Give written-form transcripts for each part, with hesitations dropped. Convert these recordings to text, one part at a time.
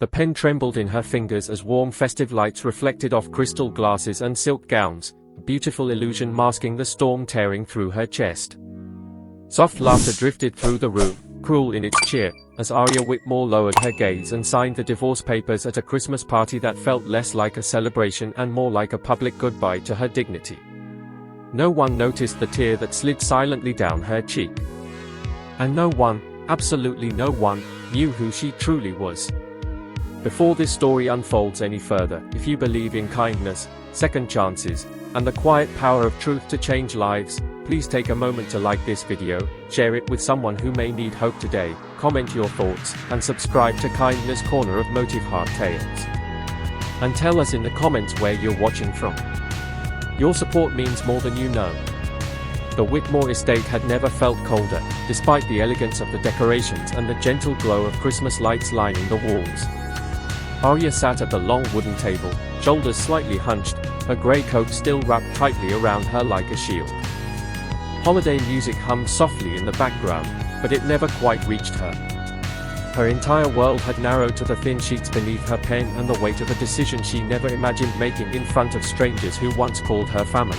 The pen trembled in her fingers as warm festive lights reflected off crystal glasses and silk gowns, a beautiful illusion masking the storm tearing through her chest. Soft laughter drifted through the room, cruel in its cheer, as Arya Whitmore lowered her gaze and signed the divorce papers at a Christmas party that felt less like a celebration and more like a public goodbye to her dignity. No one noticed the tear that slid silently down her cheek. And no one, absolutely no one, knew who she truly was. Before this story unfolds any further, if you believe in kindness, second chances, and the quiet power of truth to change lives, please take a moment to like this video, share it with someone who may need hope today, comment your thoughts, and subscribe to Kindness Corner of Motivheart Tales. And tell us in the comments where you're watching from. Your support means more than you know. The Whitmore estate had never felt colder, despite the elegance of the decorations and the gentle glow of Christmas lights lining the walls. Arya sat at the long wooden table, shoulders slightly hunched, her grey coat still wrapped tightly around her like a shield. Holiday music hummed softly in the background, but it never quite reached her. Her entire world had narrowed to the thin sheets beneath her pen and the weight of a decision she never imagined making in front of strangers who once called her family.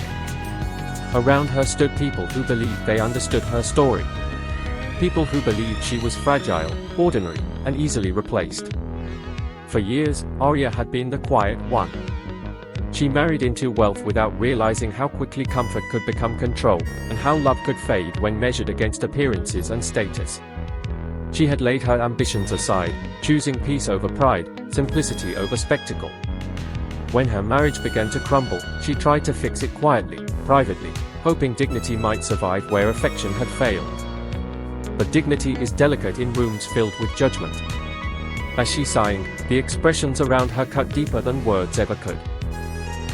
Around her stood people who believed they understood her story. People who believed she was fragile, ordinary, and easily replaced. For years, Arya had been the quiet one. She married into wealth without realizing how quickly comfort could become control, and how love could fade when measured against appearances and status. She had laid her ambitions aside, choosing peace over pride, simplicity over spectacle. When her marriage began to crumble, she tried to fix it quietly, privately, hoping dignity might survive where affection had failed. But dignity is delicate in rooms filled with judgment. As she sang, the expressions around her cut deeper than words ever could.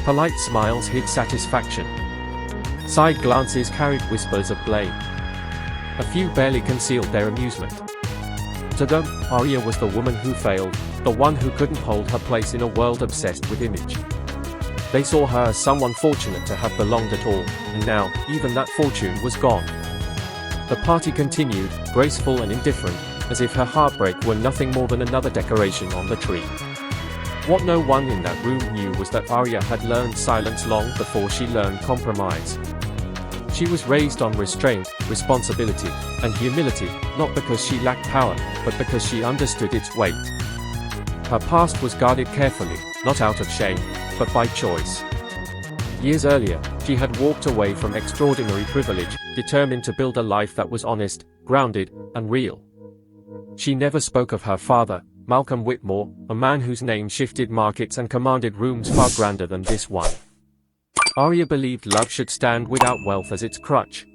Polite smiles hid satisfaction. Side glances carried whispers of blame. A few barely concealed their amusement. To them, Arya was the woman who failed, the one who couldn't hold her place in a world obsessed with image. They saw her as someone fortunate to have belonged at all, and now, even that fortune was gone. The party continued, graceful and indifferent, as if her heartbreak were nothing more than another decoration on the tree. What no one in that room knew was that Arya had learned silence long before she learned compromise. She was raised on restraint, responsibility, and humility, not because she lacked power, but because she understood its weight. Her past was guarded carefully, not out of shame, but by choice. Years earlier, she had walked away from extraordinary privilege, determined to build a life that was honest, grounded, and real. She never spoke of her father, Malcolm Whitmore, a man whose name shifted markets and commanded rooms far grander than this one. Arya believed love should stand without wealth as its crutch.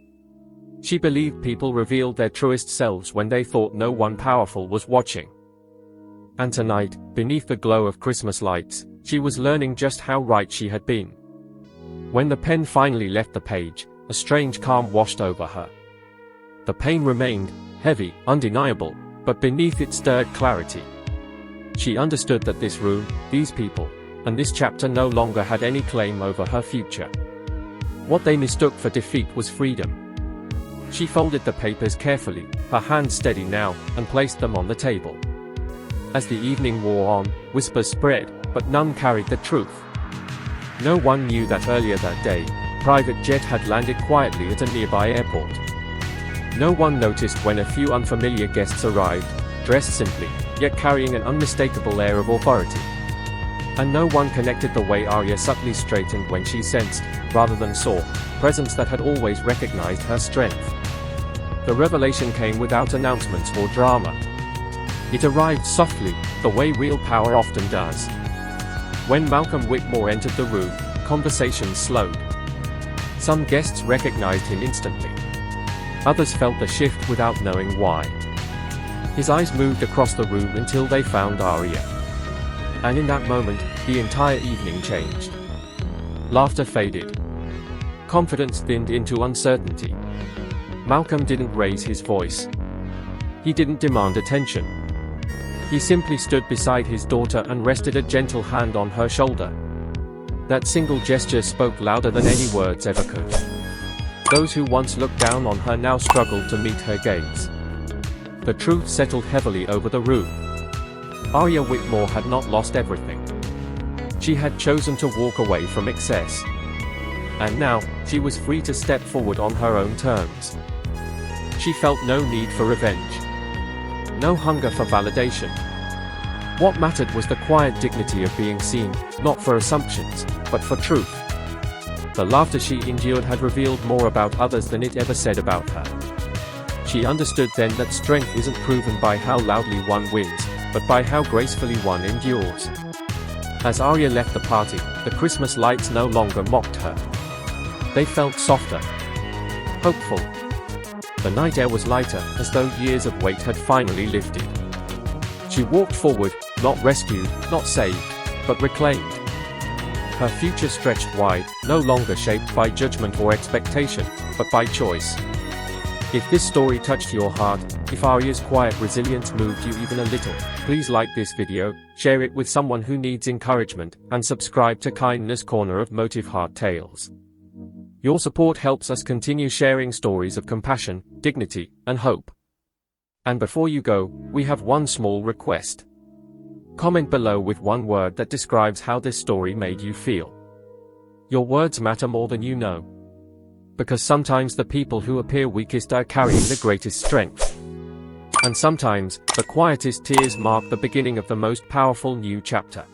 She believed people revealed their truest selves when they thought no one powerful was watching. And tonight, beneath the glow of Christmas lights, she was learning just how right she had been. When the pen finally left the page, a strange calm washed over her. The pain remained, heavy, undeniable, but beneath it stirred clarity. She understood that this room, these people, and this chapter no longer had any claim over her future. What they mistook for defeat was freedom. She folded the papers carefully, her hands steady now, and placed them on the table. As the evening wore on, whispers spread, but none carried the truth. No one knew that earlier that day, a private jet had landed quietly at a nearby airport. No one noticed when a few unfamiliar guests arrived, dressed simply, yet carrying an unmistakable air of authority. And no one connected the way Arya subtly straightened when she sensed, rather than saw, presence that had always recognized her strength. The revelation came without announcements or drama. It arrived softly, the way real power often does. When Malcolm Whitmore entered the room, conversations slowed. Some guests recognized him instantly. Others felt the shift without knowing why. His eyes moved across the room until they found Arya. And in that moment, the entire evening changed. Laughter faded. Confidence thinned into uncertainty. Malcolm didn't raise his voice. He didn't demand attention. He simply stood beside his daughter and rested a gentle hand on her shoulder. That single gesture spoke louder than any words ever could. Those who once looked down on her now struggled to meet her gaze. The truth settled heavily over the room. Arya Whitmore had not lost everything. She had chosen to walk away from excess. And now, she was free to step forward on her own terms. She felt no need for revenge. No hunger for validation. What mattered was the quiet dignity of being seen, not for assumptions, but for truth. The laughter she endured had revealed more about others than it ever said about her. She understood then that strength isn't proven by how loudly one wins, but by how gracefully one endures. As Arya left the party, the Christmas lights no longer mocked her. They felt softer. Hopeful. The night air was lighter, as though years of weight had finally lifted. She walked forward, not rescued, not saved, but reclaimed. Her future stretched wide, no longer shaped by judgment or expectation, but by choice. If this story touched your heart, if Arya's quiet resilience moved you even a little, please like this video, share it with someone who needs encouragement, and subscribe to Kindness Corner of Motivheart Tales. Your support helps us continue sharing stories of compassion, dignity, and hope. And before you go, we have one small request. Comment below with one word that describes how this story made you feel. Your words matter more than you know. Because sometimes the people who appear weakest are carrying the greatest strength. And sometimes, the quietest tears mark the beginning of the most powerful new chapter.